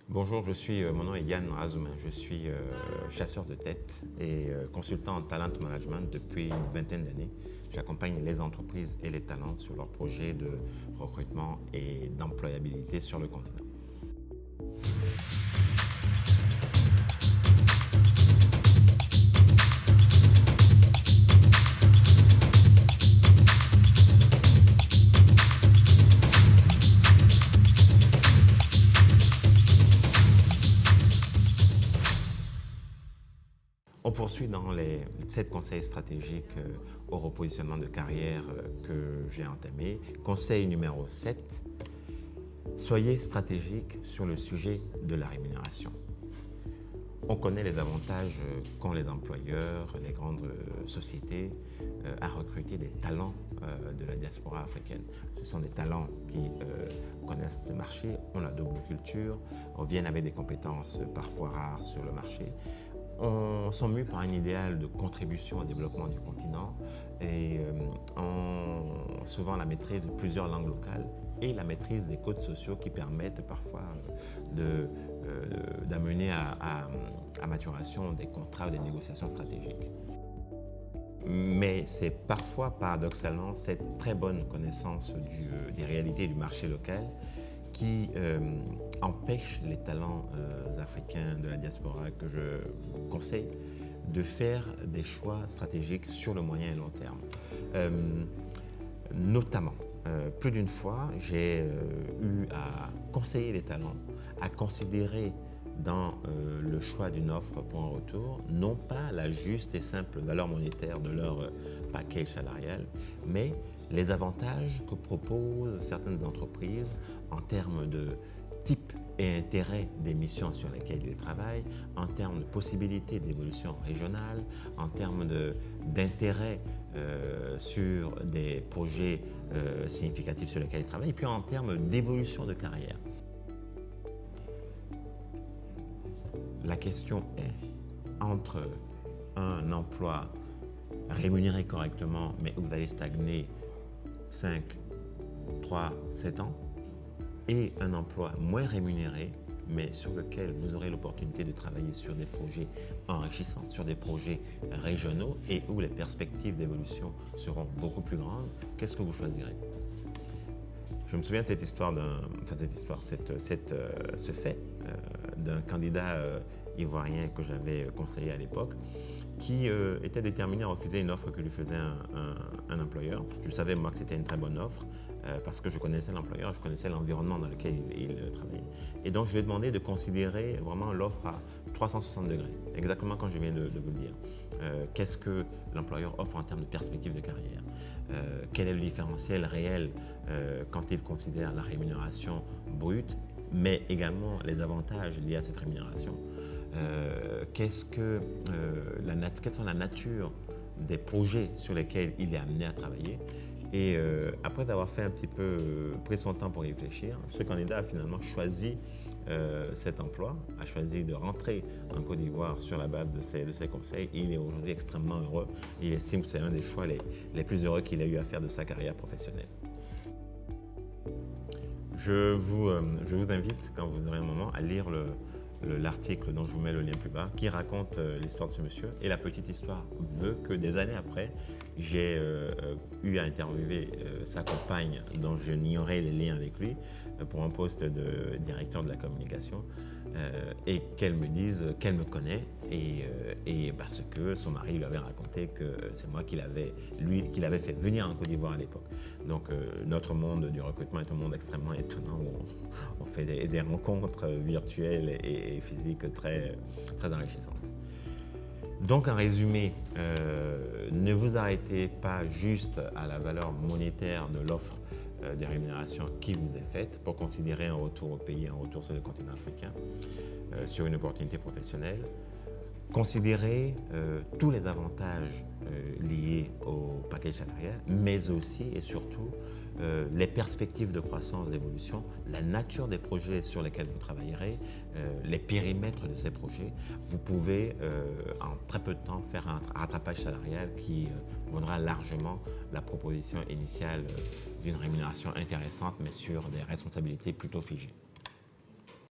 Bonjour, mon nom est Yann Razoumin. Je suis chasseur de tête et consultant en talent management depuis une vingtaine d'années. J'accompagne les entreprises et les talents sur leurs projets de recrutement et d'employabilité sur le continent. On poursuit dans les 7 conseils stratégiques au repositionnement de carrière que j'ai entamé. Conseil numéro 7, soyez stratégique sur le sujet de la rémunération. On connaît les avantages qu'ont les employeurs, les grandes sociétés à recruter des talents de la diaspora africaine. Ce sont des talents qui connaissent le marché, ont la double culture, viennent avec des compétences parfois rares sur le marché, sont mus par un idéal de contribution au développement du continent et ont souvent la maîtrise de plusieurs langues locales et la maîtrise des codes sociaux qui permettent parfois d'amener à maturation des contrats ou des négociations stratégiques. Mais c'est parfois, paradoxalement, cette très bonne connaissance des réalités du marché local qui empêche les talents africains de la diaspora que je conseille de faire des choix stratégiques sur le moyen et long terme. Notamment, plus d'une fois, j'ai eu à conseiller les talents à considérer dans le choix d'une offre pour un retour, non pas la juste et simple valeur monétaire de leur package salarial, mais les avantages que proposent certaines entreprises en termes de type et intérêt des missions sur lesquelles ils travaillent, en termes de possibilités d'évolution régionale, en termes d'intérêt sur des projets significatifs sur lesquels ils travaillent, et puis en termes d'évolution de carrière. La question est, entre un emploi rémunéré correctement, mais où vous allez stagner 5, 3, 7 ans, et un emploi moins rémunéré, mais sur lequel vous aurez l'opportunité de travailler sur des projets enrichissants, sur des projets régionaux et où les perspectives d'évolution seront beaucoup plus grandes, qu'est-ce que vous choisirez? Je me souviens de ce fait d'un candidat ivoirien que j'avais conseillé à l'époque, qui était déterminé à refuser une offre que lui faisait un employeur. Je savais moi que c'était une très bonne offre parce que je connaissais l'employeur, je connaissais l'environnement dans lequel il travaillait. Et donc je lui ai demandé de considérer vraiment l'offre à 360 degrés, exactement comme je viens de vous le dire. Qu'est-ce que l'employeur offre en termes de perspective de carrière? Quel est le différentiel réel quand il considère la rémunération brute, mais également les avantages liés à cette rémunération? Quelle sont la nature des projets sur lesquels il est amené à travailler? Et après avoir fait un petit peu, pris son temps pour réfléchir, ce candidat a finalement choisi cet emploi, a choisi de rentrer en Côte d'Ivoire sur la base de ses conseils. Il est aujourd'hui extrêmement heureux. Il estime que c'est un des choix les plus heureux qu'il a eu à faire de sa carrière professionnelle. Je vous invite, quand vous aurez un moment, à lire l'article dont je vous mets le lien plus bas, qui raconte l'histoire de ce monsieur. Et la petite histoire veut que des années après, j'ai eu à interviewer sa compagne, dont je ignorais les liens avec lui, pour un poste de directeur de la communication, et qu'elle me dise qu'elle me connaît, et parce que son mari lui avait raconté que c'est moi qui l'avait fait venir en Côte d'Ivoire à l'époque. Donc notre monde du recrutement est un monde extrêmement étonnant où on fait des rencontres virtuelles et physiques très, très enrichissantes. Donc en résumé, ne vous arrêtez pas juste à la valeur monétaire de l'offre de rémunération qui vous est faite pour considérer un retour au pays, un retour sur le continent africain, sur une opportunité professionnelle. Considérez tous les avantages liés au package salarial, mais aussi et surtout les perspectives de croissance, d'évolution, la nature des projets sur lesquels vous travaillerez, les périmètres de ces projets. Vous pouvez en très peu de temps faire un rattrapage salarial qui vaudra largement la proposition initiale d'une rémunération intéressante, mais sur des responsabilités plutôt figées.